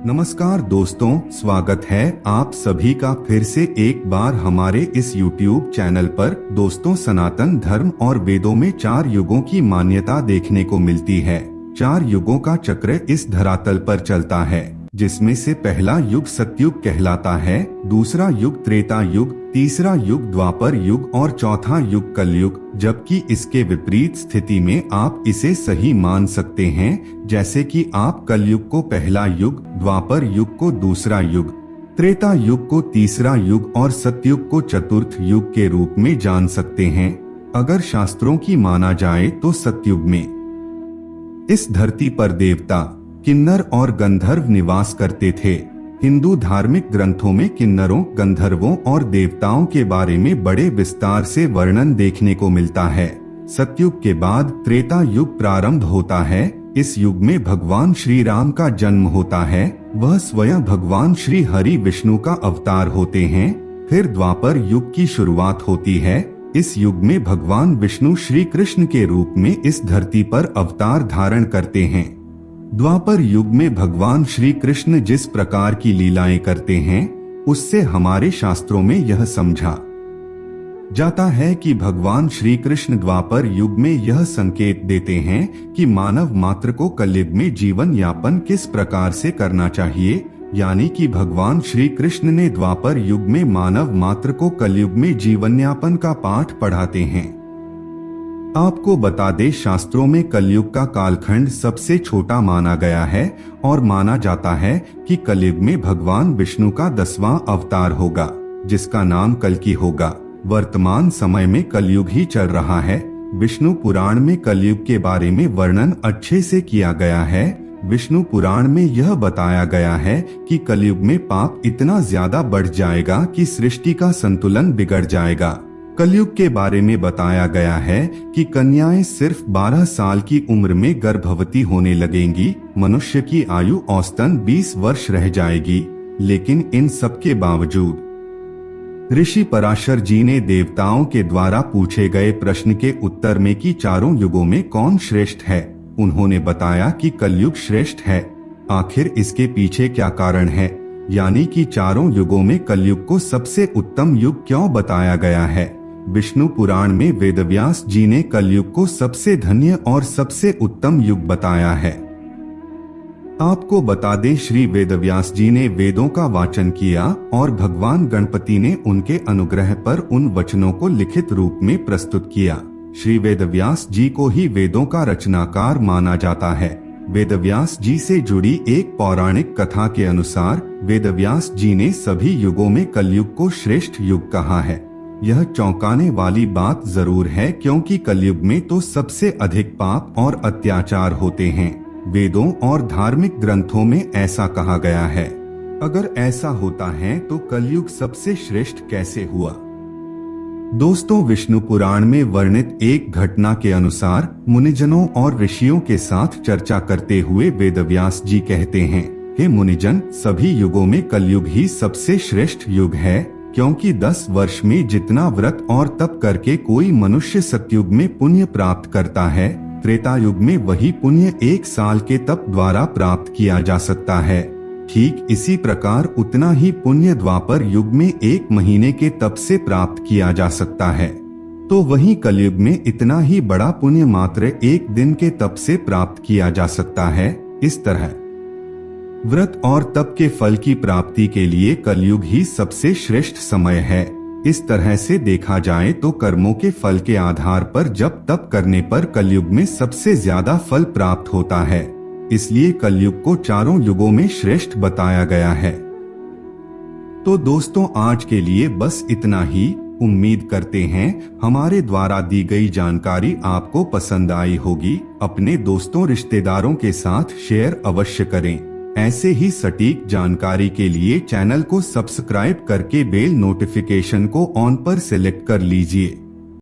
नमस्कार दोस्तों, स्वागत है आप सभी का फिर से एक बार हमारे इस YouTube चैनल पर। दोस्तों, सनातन धर्म और वेदों में 4 युगों की मान्यता देखने को मिलती है। 4 युगों का चक्र इस धरातल पर चलता है, जिसमें से पहला युग सतयुग कहलाता है, दूसरा युग त्रेता युग, तीसरा युग द्वापर युग और चौथा युग कलयुग। जबकि इसके विपरीत स्थिति में आप इसे सही मान सकते हैं, जैसे कि आप कलयुग को पहला युग, द्वापर युग को दूसरा युग, त्रेता युग को तीसरा युग और सतयुग को चतुर्थ युग के रूप में जान सकते हैं। अगर शास्त्रों की माना जाए तो सतयुग में इस धरती पर देवता, किन्नर और गंधर्व निवास करते थे। हिंदू धार्मिक ग्रंथों में किन्नरों, गंधर्वों और देवताओं के बारे में बड़े विस्तार से वर्णन देखने को मिलता है। सतयुग के बाद त्रेता युग प्रारंभ होता है। इस युग में भगवान श्री राम का जन्म होता है। वह स्वयं भगवान श्री हरि विष्णु का अवतार होते हैं। फिर द्वापर युग की शुरुआत होती है। इस युग में भगवान विष्णु श्री कृष्ण के रूप में इस धरती पर अवतार धारण करते हैं। द्वापर युग में भगवान श्री कृष्ण जिस प्रकार की लीलाएं करते हैं, उससे हमारे शास्त्रों में यह समझा जाता है कि भगवान श्री कृष्ण द्वापर युग में यह संकेत देते हैं कि मानव मात्र को कलयुग में जीवन यापन किस प्रकार से करना चाहिए। यानी कि भगवान श्री कृष्ण ने द्वापर युग में मानव मात्र को कलयुग में जीवन यापन का पाठ पढ़ाते हैं। आपको बता दें, शास्त्रों में कलयुग का कालखंड सबसे छोटा माना गया है और माना जाता है कि कलयुग में भगवान विष्णु का 10वां अवतार होगा, जिसका नाम कल्कि होगा। वर्तमान समय में कलयुग ही चल रहा है। विष्णु पुराण में कलयुग के बारे में वर्णन अच्छे से किया गया है। विष्णु पुराण में यह बताया गया है कि कलयुग में पाप इतना ज्यादा बढ़ जाएगा कि सृष्टि का संतुलन बिगड़ जाएगा। कलयुग के बारे में बताया गया है कि कन्याएं सिर्फ 12 साल की उम्र में गर्भवती होने लगेंगी। मनुष्य की आयु औसतन 20 वर्ष रह जाएगी। लेकिन इन सब के बावजूद ऋषि पराशर जी ने देवताओं के द्वारा पूछे गए प्रश्न के उत्तर में कि चारों युगों में कौन श्रेष्ठ है, उन्होंने बताया कि कलयुग श्रेष्ठ है। आखिर इसके पीछे क्या कारण है, यानी कि चारों युगों में कलयुग को सबसे उत्तम युग क्यों बताया गया है। विष्णु पुराण में वेदव्यास जी ने कलयुग को सबसे धन्य और सबसे उत्तम युग बताया है। आपको बता दें, श्री वेदव्यास जी ने वेदों का वाचन किया और भगवान गणपति ने उनके अनुग्रह पर उन वचनों को लिखित रूप में प्रस्तुत किया। श्री वेदव्यास जी को ही वेदों का रचनाकार माना जाता है। वेदव्यास जी से जुड़ी एक पौराणिक कथा के अनुसार वेदव्यास जी ने सभी युगों में कलयुग को श्रेष्ठ युग कहा है। यह चौंकाने वाली बात जरूर है, क्योंकि कलयुग में तो सबसे अधिक पाप और अत्याचार होते हैं। वेदों और धार्मिक ग्रंथों में ऐसा कहा गया है। अगर ऐसा होता है तो कलयुग सबसे श्रेष्ठ कैसे हुआ। दोस्तों, विष्णु पुराण में वर्णित एक घटना के अनुसार मुनिजनों और ऋषियों के साथ चर्चा करते हुए वेदव्यास जी कहते हैं, हे मुनिजन, सभी युगों में कलयुग ही सबसे श्रेष्ठ युग है, क्योंकि 10 वर्ष में जितना व्रत और तप करके कोई मनुष्य सतयुग में पुण्य प्राप्त करता है, त्रेता युग में वही पुण्य 1 साल के तप द्वारा प्राप्त किया जा सकता है। ठीक इसी प्रकार उतना ही पुण्य द्वापर युग में 1 महीने के तप से प्राप्त किया जा सकता है। तो वहीं कलयुग में इतना ही बड़ा पुण्य मात्र 1 दिन के तप से प्राप्त किया जा सकता है। इस तरह व्रत और तप के फल की प्राप्ति के लिए कलयुग ही सबसे श्रेष्ठ समय है। इस तरह से देखा जाए तो कर्मों के फल के आधार पर जब तप करने पर कलयुग में सबसे ज्यादा फल प्राप्त होता है। इसलिए कलयुग को चारों युगों में श्रेष्ठ बताया गया है। तो दोस्तों, आज के लिए बस इतना ही। उम्मीद करते हैं हमारे द्वारा दी गई जानकारी आपको पसंद आई होगी। अपने दोस्तों रिश्तेदारों के साथ शेयर अवश्य करें। ऐसे ही सटीक जानकारी के लिए चैनल को सब्सक्राइब करके बेल नोटिफिकेशन को ऑन पर सिलेक्ट कर लीजिए।